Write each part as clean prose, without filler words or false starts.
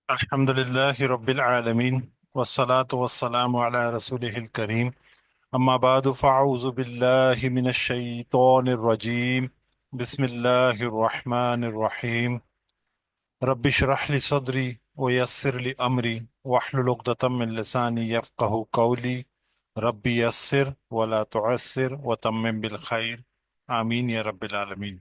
الحمد لله رب العالمين والصلاة والسلام على رسوله الكريم أما بعد فأعوذ بالله من الشيطان الرجيم بسم الله الرحمن الرحيم رب اشرح لي صدري ويسر لي أمري واحلل عقدة من لساني يفقه قولي ربي يسر ولا تعسر وتمم بالخير آمين يا رب العالمين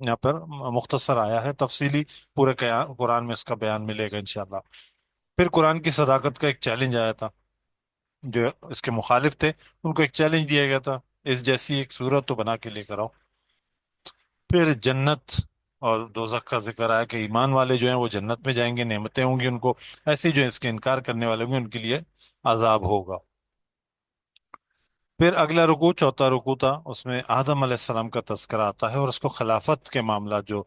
یہاں پر مختصر آیا ہے، تفصیلی پورے قرآن میں اس کا بیان ملے گا انشاءاللہ۔ پھر قرآن کی صداقت کا ایک چیلنج آیا تھا، جو اس کے مخالف تھے ان کو ایک چیلنج دیا گیا تھا، اس جیسی ایک صورت تو بنا کے لے کر آؤ۔ پھر جنت اور دوزخ کا ذکر آیا کہ ایمان والے جو ہیں وہ جنت میں جائیں گے، نعمتیں ہوں گی ان کو، ایسے جو اس کے انکار کرنے والے ہوں گے ان کے لیے عذاب ہوگا۔ پھر اگلا رکوع چوتھا رکوع تھا، اس میں آدم علیہ السلام کا تذکرہ آتا ہے، اور اس کو خلافت کے معاملات جو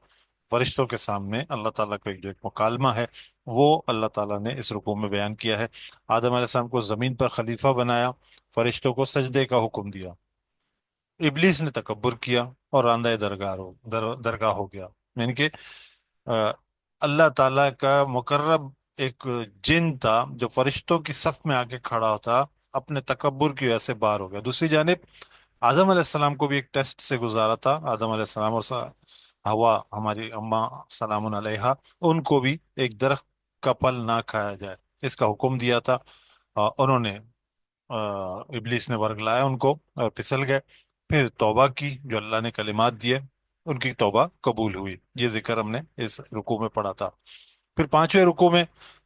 فرشتوں کے سامنے اللہ تعالیٰ کا جو ایک مکالمہ ہے وہ اللہ تعالیٰ نے اس رکوع میں بیان کیا ہے۔ آدم علیہ السلام کو زمین پر خلیفہ بنایا، فرشتوں کو سجدے کا حکم دیا، ابلیس نے تکبر کیا اور راندہ درگاہ ہو گیا، یعنی کہ آ، اللہ تعالیٰ کا مقرب ایک جن تھا جو فرشتوں کی صف میں آ کے کھڑا ہوتا، اپنے تکبر کی وجہ سے باہر ہو گیا۔ دوسری جانب آدم علیہ السلام کو بھی ایک ٹیسٹ سے گزارا تھا، آدم علیہ السلام اور ہوا ہماری اماں سلام علیہا، ان کو بھی ایک درخت کا پھل نہ کھایا جائے اس کا حکم دیا تھا، انہوں نے ابلیس نے ورگلایا ان کو اور پھسل گئے۔ پھر توبہ کی، جو اللہ نے کلمات دیے ان کی توبہ قبول ہوئی، یہ ذکر ہم نے اس رکوع میں پڑھا تھا۔ پھر پانچویں رکوع میں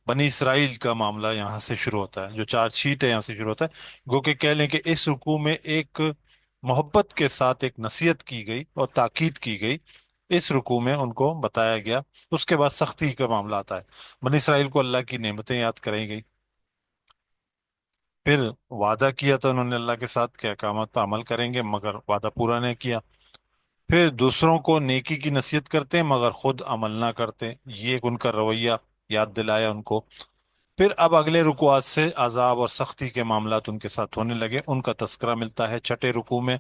بنی اسرائیل کا معاملہ یہاں سے شروع ہوتا ہے، جو چار شیٹ ہے یہاں سے شروع ہوتا ہے، گو کہ کہہ لیں کہ اس رکوع میں ایک محبت کے ساتھ ایک نصیحت کی گئی اور تاکید کی گئی، اس رکوع میں ان کو بتایا گیا۔ اس کے بعد سختی کا معاملہ آتا ہے، بنی اسرائیل کو اللہ کی نعمتیں یاد کرائی گئی۔ پھر وعدہ کیا تھا انہوں نے اللہ کے ساتھ کہ احکامات پر عمل کریں گے، مگر وعدہ پورا نہیں کیا۔ پھر دوسروں کو نیکی کی نصیحت کرتے ہیں مگر خود عمل نہ کرتے، یہ ایک ان کا رویہ یاد دلایا ان کو۔ پھر اب اگلے رکوعات سے عذاب اور سختی کے معاملات ان کے ساتھ ہونے لگے، ان کا تذکرہ ملتا ہے چھٹے رکوع میں،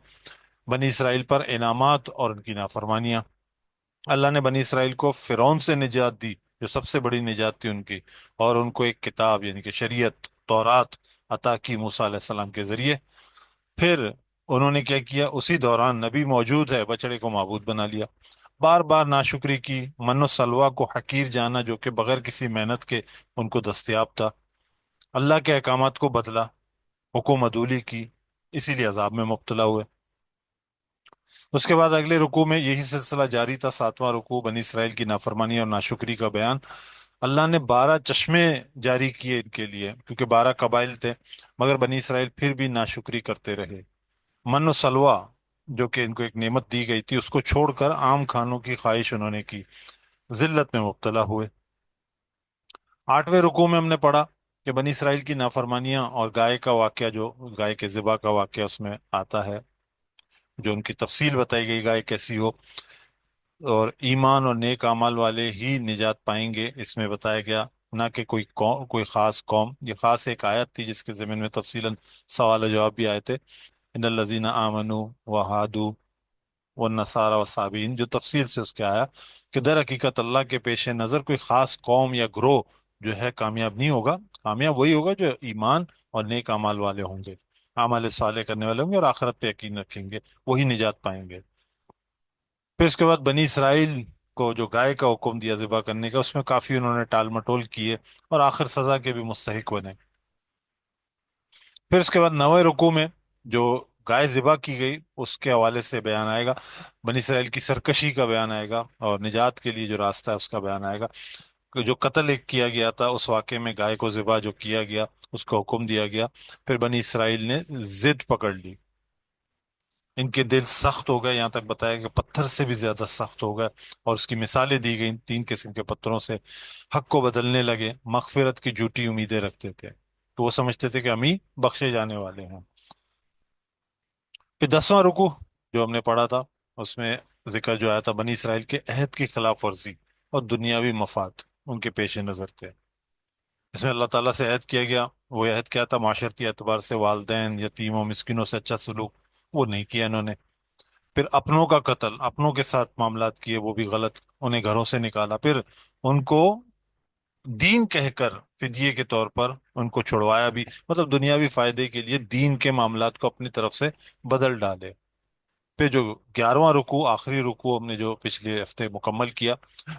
بنی اسرائیل پر انعامات اور ان کی نافرمانیاں۔ اللہ نے بنی اسرائیل کو فرعون سے نجات دی، جو سب سے بڑی نجات تھی ان کی، اور ان کو ایک کتاب یعنی کہ شریعت تورات عطا کی موسیٰ علیہ السلام کے ذریعے۔ پھر انہوں نے کیا کیا، اسی دوران نبی موجود ہے، بچڑے کو معبود بنا لیا، بار بار ناشکری کی، من و سلوہ کو حقیر جانا جو کہ بغیر کسی محنت کے ان کو دستیاب تھا، اللہ کے احکامات کو بدلا، حکم عدولی کی، اسی لیے عذاب میں مبتلا ہوئے۔ اس کے بعد اگلے رکوع میں یہی سلسلہ جاری تھا، ساتواں رکوع بنی اسرائیل کی نافرمانی اور ناشکری کا بیان۔ اللہ نے 12 چشمے جاری کیے ان کے لیے، کیونکہ 12 قبائل تھے، مگر بنی اسرائیل پھر بھی ناشکری کرتے رہے۔ من و سلوہ جو کہ ان کو ایک نعمت دی گئی تھی اس کو چھوڑ کر عام کھانوں کی خواہش انہوں نے کی، ذلت میں مبتلا ہوئے۔ آٹھویں رکوع میں ہم نے پڑھا کہ بنی اسرائیل کی نافرمانیاں اور گائے کا واقعہ، جو گائے کے ذبح کا واقعہ اس میں آتا ہے، جو ان کی تفصیل بتائی گئی گائے کیسی ہو، اور ایمان اور نیک اعمال والے ہی نجات پائیں گے، اس میں بتایا گیا، نہ کہ کوئی قوم، کوئی خاص قوم۔ یہ خاص ایک آیت تھی جس کے ضمن میں تفصیلاً سوال و جواب بھی آئے تھے، ان الذین آمنوا وہادوا والنصارى والصابئین، جو تفصیل سے اس کے آیا کہ در حقیقت اللہ کے پیش نظر کوئی خاص قوم یا گروہ جو ہے کامیاب نہیں ہوگا، کامیاب وہی ہوگا جو ایمان اور نیک اعمال والے ہوں گے، اعمال صالح کرنے والے ہوں گے اور آخرت پہ یقین رکھیں گے، وہی نجات پائیں گے۔ پھر اس کے بعد بنی اسرائیل کو جو گائے کا حکم دیا ذبح کرنے کا، اس میں کافی انہوں نے ٹال مٹول کیے اور آخر سزا کے بھی مستحق بنے۔ پھر اس کے بعد نویں رکوع میں جو گائے ذبح کی گئی اس کے حوالے سے بیان آئے گا، بنی اسرائیل کی سرکشی کا بیان آئے گا، اور نجات کے لیے جو راستہ ہے اس کا بیان آئے گا، کہ جو قتل ایک کیا گیا تھا اس واقعے میں گائے کو ذبح جو کیا گیا اس کا حکم دیا گیا۔ پھر بنی اسرائیل نے ضد پکڑ لی، ان کے دل سخت ہو گئے، یہاں تک بتایا کہ پتھر سے بھی زیادہ سخت ہو گئے، اور اس کی مثالیں دی گئیں، تین قسم کے پتھروں سے حق کو بدلنے لگے، مغفرت کی جھوٹی امیدیں رکھتے تھے، تو وہ سمجھتے تھے کہ ہم ہی بخشے جانے والے ہیں۔ پھر 10واں رکوع جو ہم نے پڑھا تھا، اس میں ذکر جو آیا تھا بنی اسرائیل کے عہد کی خلاف ورزی اور دنیاوی مفاد ان کے پیش نظر تھے۔ اس میں اللہ تعالیٰ سے عہد کیا گیا، وہ عہد کیا تھا، معاشرتی اعتبار سے والدین، یتیموں، مسکینوں سے اچھا سلوک، وہ نہیں کیا انہوں نے۔ پھر اپنوں کا قتل، اپنوں کے ساتھ معاملات کیے وہ بھی غلط، انہیں گھروں سے نکالا، پھر ان کو دین کہہ کر فدیے کے طور پر ان کو چھڑوایا بھی، مطلب دنیاوی فائدے کے لیے دین کے معاملات کو اپنی طرف سے بدل ڈالے۔ پہ جو 11واں رکوع آخری رکوع ہم نے جو پچھلے ہفتے مکمل کیا،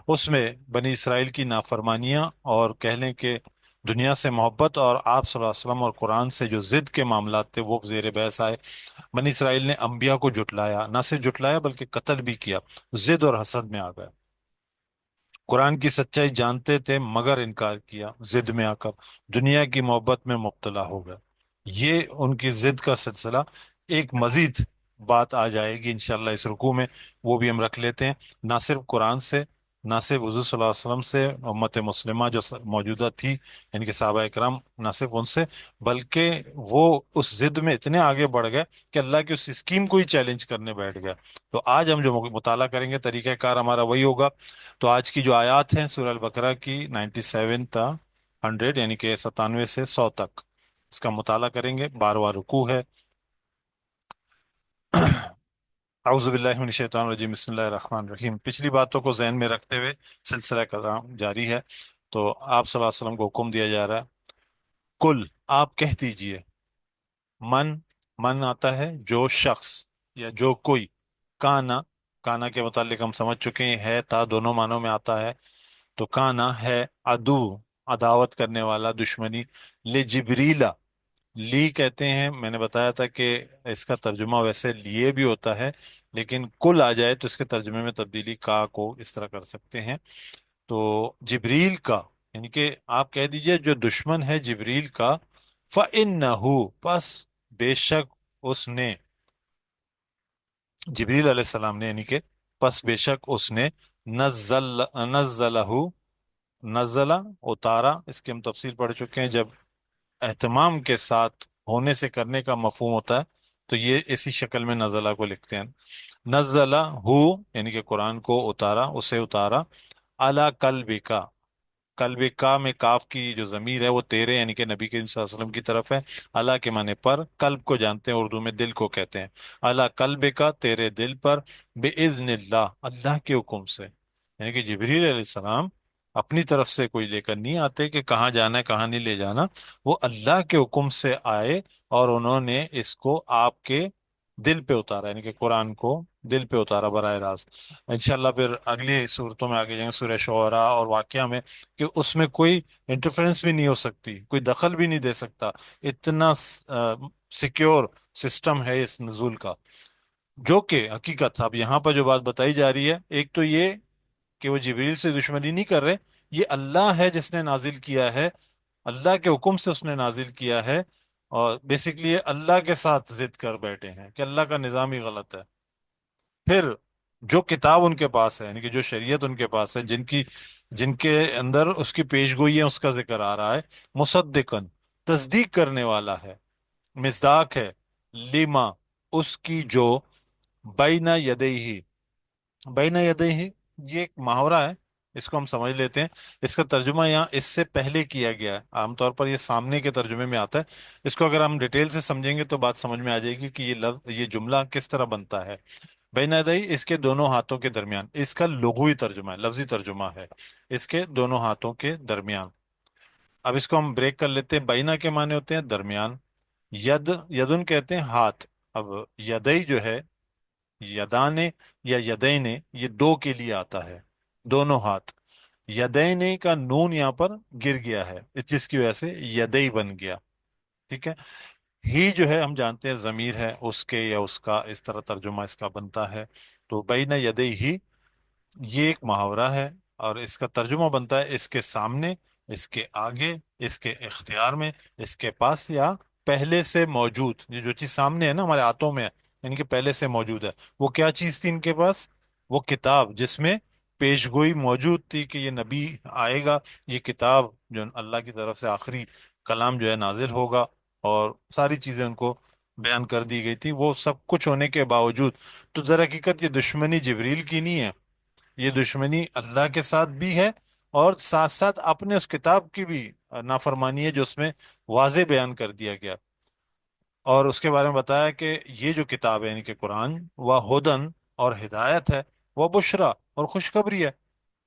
اس میں بنی اسرائیل کی نافرمانیاں اور کہہ لیں کہ دنیا سے محبت اور آپ صلی اللہ علیہ وسلم اور قرآن سے جو ضد کے معاملات تھے وہ زیر بحث آئے۔ بنی اسرائیل نے انبیاء کو جھٹلایا، نہ صرف جھٹلایا بلکہ قتل بھی کیا، ضد اور حسد میں آ گئے۔ قرآن کی سچائی جانتے تھے مگر انکار کیا، ضد میں آ کر دنیا کی محبت میں مبتلا ہو گئے۔ یہ ان کی ضد کا سلسلہ ایک مزید بات آ جائے گی انشاءاللہ اس رکوع میں، وہ بھی ہم رکھ لیتے ہیں۔ نہ صرف قرآن سے، نہ صرف حضور صلی اللہ علیہ وسلم سے، امت مسلمہ جو موجودہ تھی، یعنی کہ صحابہ کرام، نہ صرف ان سے، بلکہ وہ اس ضد میں اتنے آگے بڑھ گئے کہ اللہ کی اس اسکیم کو ہی چیلنج کرنے بیٹھ گئے۔ تو آج ہم جو مطالعہ کریں گے طریقہ کار ہمارا وہی ہوگا۔ تو آج کی جو آیات ہیں سورہ البقرہ کی 97 تا 100، یعنی کہ 97 سے 100 تک، اس کا مطالعہ کریں گے۔ 12واں رکوع ہے۔ اعوذ باللہ من الشیطان الرجیم، بسم اللہ الرحمن الرحیم۔ پچھلی باتوں کو ذہن میں رکھتے ہوئے سلسلہ کلام جاری ہے۔ تو آپ صلی اللہ علیہ وسلم کو حکم دیا جا رہا ہے، کل آپ کہہ دیجئے، من، من آتا ہے جو شخص یا جو کوئی، کانا، کانا کے متعلق ہم سمجھ چکے ہیں، ہے تا دونوں معنوں میں آتا ہے۔ تو کانا ہے عدو، عداوت کرنے والا، دشمنی، لے جبریلا، لی کہتے ہیں، میں نے بتایا تھا کہ اس کا ترجمہ ویسے لیے بھی ہوتا ہے، لیکن کل آ جائے تو اس کے ترجمے میں تبدیلی کا کو اس طرح کر سکتے ہیں۔ تو جبریل کا، یعنی کہ آپ کہہ دیجئے جو دشمن ہے جبریل کا، فَإِنَّهُ، پس بے شک اس نے، جبریل علیہ السلام نے، یعنی کہ پس بے شک اس نے، نزل، نزلہ، نزلہ اتارا، اس کی ہم تفصیل پڑھ چکے ہیں۔ جب اہتمام کے ساتھ ہونے سے کرنے کا مفہوم ہوتا ہے تو یہ اسی شکل میں نزلہ کو لکھتے ہیں۔ نزلہ ہو، یعنی کہ قرآن کو اتارا، اسے اتارا، اعلی قلبک، قلب کا میں کاف کی جو ضمیر ہے وہ تیرے، یعنی کہ نبی کریم صلی اللہ علیہ وسلم کی طرف ہے۔ اللہ کے معنی پر، قلب کو جانتے ہیں اردو میں دل کو کہتے ہیں۔ اللہ قلب کا، تیرے دل پر، بِإِذْنِ اللہ، اللہ کے حکم سے، یعنی کہ جبریل علیہ السلام اپنی طرف سے کوئی لے کر نہیں آتے کہ کہاں جانا ہے کہاں نہیں لے جانا، وہ اللہ کے حکم سے آئے اور انہوں نے اس کو آپ کے دل پہ اتارا، یعنی کہ قرآن کو دل پہ اتارا براہ راست۔ انشاءاللہ پھر اگلی صورتوں میں آگے جائیں گے، سورہ شعراء اور واقعہ میں، کہ اس میں کوئی انٹرفرنس بھی نہیں ہو سکتی، کوئی دخل بھی نہیں دے سکتا، اتنا سیکیور سسٹم ہے اس نزول کا، جو کہ حقیقت اب یہاں پر جو بات بتائی جا رہی ہے، ایک تو یہ کہ وہ جبریل سے دشمنی نہیں کر رہے، یہ اللہ ہے جس نے نازل کیا ہے، اللہ کے حکم سے اس نے نازل کیا ہے، اور بیسیکلی یہ اللہ کے ساتھ ضد کر بیٹھے ہیں کہ اللہ کا نظام ہی غلط ہے۔ پھر جو کتاب ان کے پاس ہے، یعنی کہ جو شریعت ان کے پاس ہے، جن کے اندر اس کی پیشگوئی ہے، اس کا ذکر آ رہا ہے، مصدقن، تصدیق کرنے والا ہے، مصداق ہے، لیما، اس کی جو، بینا یدیہی، بینا یدیہی، یہ ایک محاورہ ہے، اس کو ہم سمجھ لیتے ہیں۔ اس کا ترجمہ یہاں اس سے پہلے کیا گیا ہے، عام طور پر یہ سامنے کے ترجمے میں آتا ہے۔ اس کو اگر ہم ڈیٹیل سے سمجھیں گے تو بات سمجھ میں آ جائے گی کہ یہ لفظ، یہ جملہ کس طرح بنتا ہے۔ بین یدئی، اس کے دونوں ہاتھوں کے درمیان، اس کا لغوی ترجمہ ہے، لفظی ترجمہ ہے، اس کے دونوں ہاتھوں کے درمیان۔ اب اس کو ہم بریک کر لیتے ہیں، بینا کے معنی ہوتے ہیں درمیان، ید، یدن کہتے ہیں ہاتھ۔ اب یدئی جو ہے، یدانے یا یدینے، یہ دو کے لیے آتا ہے، دونوں ہاتھ۔ یدینے کا نون یہاں پر گر گیا ہے، جس کی وجہ سے یدئی بن گیا، ٹھیک ہے۔ ہی جو ہے ہم جانتے ہیں ضمیر ہے، اس کے یا اس کا، اس طرح ترجمہ اس کا بنتا ہے۔ تو بین یدئی ہی، یہ ایک محاورہ ہے، اور اس کا ترجمہ بنتا ہے اس کے سامنے، اس کے آگے، اس کے اختیار میں، اس کے پاس، یا پہلے سے موجود۔ یہ جو چیز سامنے ہے نا ہمارے ہاتھوں میں ہے، یعنی کہ پہلے سے موجود ہے، وہ کیا چیز تھی ان کے پاس؟ وہ کتاب جس میں پیشگوئی موجود تھی کہ یہ نبی آئے گا، یہ کتاب جو اللہ کی طرف سے آخری کلام جو ہے نازل ہوگا، اور ساری چیزیں ان کو بیان کر دی گئی تھی۔ وہ سب کچھ ہونے کے باوجود، تو در حقیقت یہ دشمنی جبریل کی نہیں ہے، یہ دشمنی اللہ کے ساتھ بھی ہے، اور ساتھ ساتھ اپنے اس کتاب کی بھی نافرمانی ہے جو اس میں واضح بیان کر دیا گیا، اور اس کے بارے میں بتایا کہ یہ جو کتاب ہے یعنی کہ قرآن، وہ ہدن، اور ہدایت ہے، وہ بشرا، اور خوشخبری ہے،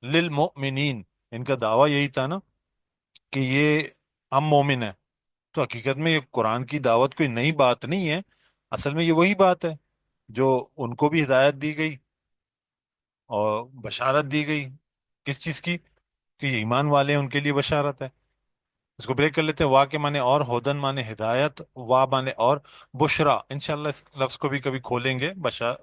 للمؤمنین، ان کا دعویٰ یہی تھا نا کہ یہ ہم مومن ہیں۔ تو حقیقت میں یہ قرآن کی دعوت کوئی نئی بات نہیں ہے، اصل میں یہ وہی بات ہے جو ان کو بھی ہدایت دی گئی اور بشارت دی گئی، کس چیز کی؟ کہ یہ ایمان والے ہیں ان کے لیے بشارت ہے۔ اس کو بریک کر لیتے ہیں. وا کے معنی اور، ہدن معنی ہدایت، وا معنی اور، بشرا انشاءاللہ اس لفظ کو بھی کبھی کھولیں گے.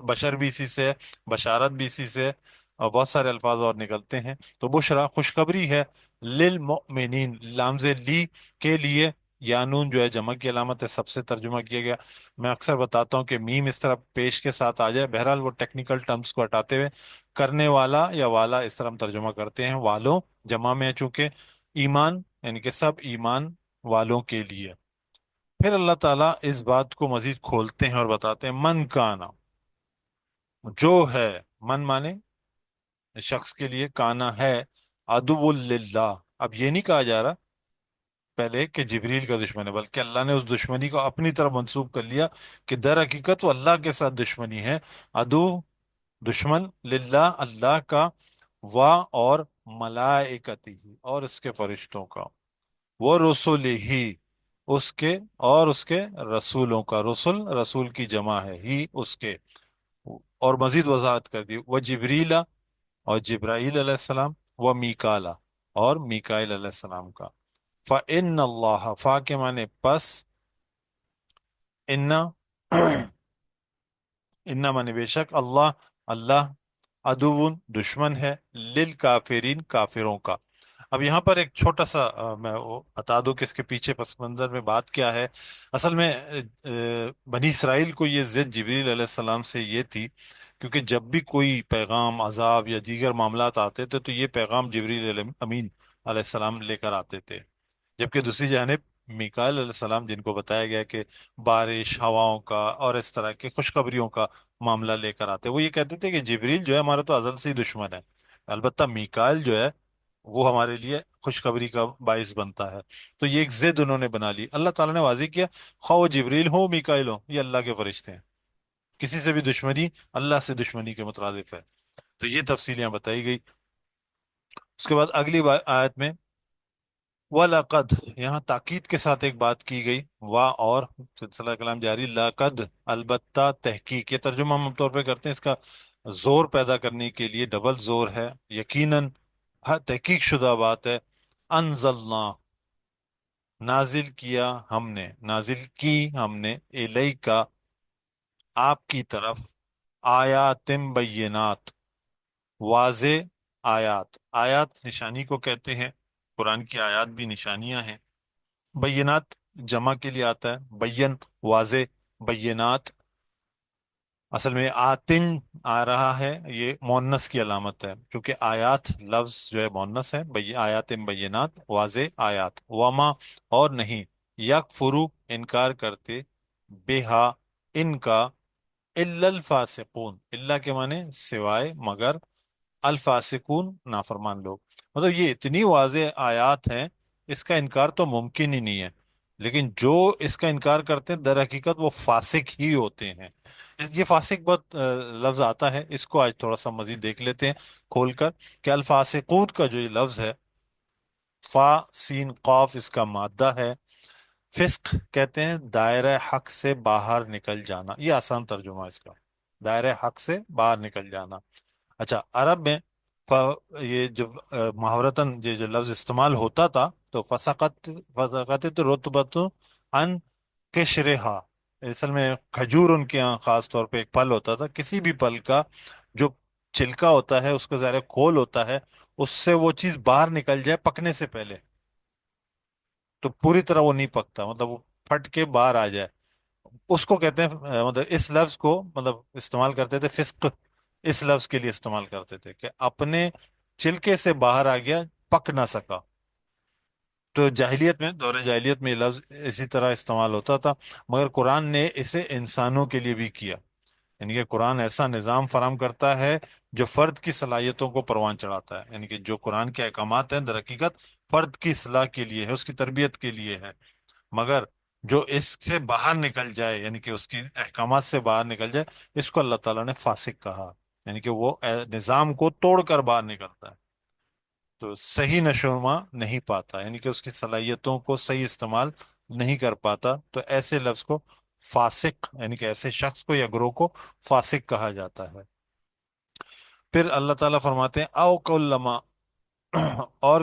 بشر بھی اسی سے ہے، بشارت بھی اسی سے ہے، اور بہت سارے الفاظ اور نکلتے ہیں. تو بشرا خوشخبری ہے، للمؤمنین لامز لی کے لیے. یانون جو ہے جمع کی علامت ہے، سب سے ترجمہ کیا گیا. میں اکثر بتاتا ہوں کہ میم اس طرح پیش کے ساتھ آ جائے، بہرحال وہ ٹیکنیکل ٹرمز کو ہٹاتے ہوئے کرنے والا یا والا اس طرح ہم ترجمہ کرتے ہیں. والوں جمع میں ہے چونکہ، ایمان یعنی کہ سب ایمان والوں کے لیے. پھر اللہ تعالیٰ اس بات کو مزید کھولتے ہیں اور بتاتے ہیں من کانا، جو ہے، من مانے شخص کے لیے، کانا ہے، عدو للہ. اب یہ نہیں کہا جا رہا پہلے کہ جبریل کا دشمن ہے، بلکہ اللہ نے اس دشمنی کو اپنی طرف منسوب کر لیا کہ در حقیقت وہ اللہ کے ساتھ دشمنی ہے. عدو دشمن، للہ اللہ کا، وا اور ملائکتی اور اس کے فرشتوں کا، وہ رسول ہی اس کے اور اس کے رسولوں کا. رسول رسول کی جمع ہے، ہی اس کے. اور مزید وضاحت کر دی، وہ جبریلا اور جبرائیل علیہ السلام، وہ میکالا اور میکائیل علیہ السلام کا. فَإِنَّ اللَّهَ، فا کے معنی پس، انا انا معنی بے شک، اللہ اللہ، عدوون دشمن ہے، للکافرین کافروں کا. اب یہاں پر ایک چھوٹا سا میں وہ بتا دوں کہ اس کے پیچھے پس منظر میں بات کیا ہے. اصل میں بنی اسرائیل کو یہ ضد جبریل علیہ السلام سے یہ تھی، کیونکہ جب بھی کوئی پیغام عذاب یا دیگر معاملات آتے تھے تو یہ پیغام جبریل امین علیہ السلام لے کر آتے تھے. جبکہ دوسری جانب میکائیل علیہ السلام، جن کو بتایا گیا کہ بارش، ہواؤں کا اور اس طرح کے خوشخبریوں کا معاملہ لے کر آتے، وہ یہ کہتے تھے کہ جبریل جو ہے ہمارا تو ازل سے ہی دشمن ہے، البتہ میکائیل جو ہے وہ ہمارے لیے خوشخبری کا باعث بنتا ہے. تو یہ ایک ضد انہوں نے بنا لی. اللہ تعالیٰ نے واضح کیا، خواہ وہ جبریل ہو میکائیل ہو، یہ اللہ کے فرشتے ہیں، کسی سے بھی دشمنی اللہ سے دشمنی کے مترادف ہے. تو یہ تفصیل یہاں بتائی گئی. اس کے بعد اگلی آیت میں وَلَقَدْ، یہاں تاکید کے ساتھ ایک بات کی گئی، وا اور سلسلہ کلام جاری، لقد البتہ، تحقیق، یہ ترجمہ ہم عام طور پہ کرتے ہیں اس کا زور پیدا کرنے کے لیے، ڈبل زور ہے، یقیناً تحقیق شدہ بات ہے. انزلنا نازل کیا ہم نے، نازل کی ہم نے، الیکا آپ کی طرف، آیات بینات واضح آیات. آیات نشانی کو کہتے ہیں، قرآن کی آیات بھی نشانیاں ہیں. بینات جمع کے لیے آتا ہے، بین واضح، بینات اصل میں آتن آ رہا ہے، یہ مونس کی علامت ہے، کیونکہ آیات لفظ جو ہے مونس ہے. آیات بینات واضح آیات. وما اور نہیں، یکفرو انکار کرتے، بہا ان کا، الا الفاسقون، اللہ کے معنی سوائے مگر، الفاسقون نافرمان لوگ. مطلب یہ اتنی واضح آیات ہیں، اس کا انکار تو ممکن ہی نہیں ہے. لیکن جو اس کا انکار کرتے ہیں در حقیقت وہ فاسق ہی ہوتے ہیں. یہ فاسق بہت لفظ آتا ہے، اس کو آج تھوڑا سا مزید دیکھ لیتے ہیں کھول کر، کہ الفاسقون کا جو یہ لفظ ہے، فا سین قاف اس کا مادہ ہے. فسق کہتے ہیں دائرہ حق سے باہر نکل جانا، یہ آسان ترجمہ ہے اس کا، دائرہ حق سے باہر نکل جانا. اچھا، عرب میں یہ جب محاورتاً یہ جو لفظ استعمال ہوتا تھا تو فسقت رتبت ان قشرہا، اصل میں کھجور ان کے یہاں خاص طور پہ ایک پھل ہوتا تھا، کسی بھی پھل کا جو چھلکا ہوتا ہے اس کا ظاہر کھول ہوتا ہے، اس سے وہ چیز باہر نکل جائے پکنے سے پہلے تو پوری طرح وہ نہیں پکتا، مطلب وہ پھٹ کے باہر آ جائے، اس کو کہتے ہیں مطلب اس لفظ کو مطلب استعمال کرتے تھے فسق، اس لفظ کے لیے استعمال کرتے تھے کہ اپنے چلکے سے باہر آ گیا، پک نہ سکا. تو جاہلیت میں، دور جاہلیت میں یہ لفظ اسی طرح استعمال ہوتا تھا، مگر قرآن نے اسے انسانوں کے لیے بھی کیا. یعنی کہ قرآن ایسا نظام فراہم کرتا ہے جو فرد کی صلاحیتوں کو پروان چڑھاتا ہے. یعنی کہ جو قرآن کے احکامات ہیں در حقیقت فرد کی اصلاح کے لیے ہے، اس کی تربیت کے لیے ہے. مگر جو اس سے باہر نکل جائے، یعنی کہ اس کی احکامات سے باہر نکل جائے، اس کو اللہ تعالیٰ نے فاسق کہا. یعنی کہ وہ نظام کو توڑ کر باہر نکلتا ہے تو صحیح نشوما نہیں پاتا، یعنی کہ اس کی صلاحیتوں کو صحیح استعمال نہیں کر پاتا، تو ایسے لفظ کو فاسق، یعنی کہ ایسے شخص کو یا گروہ کو فاسق کہا جاتا ہے. پھر اللہ تعالیٰ فرماتے ہیں او کلما، اور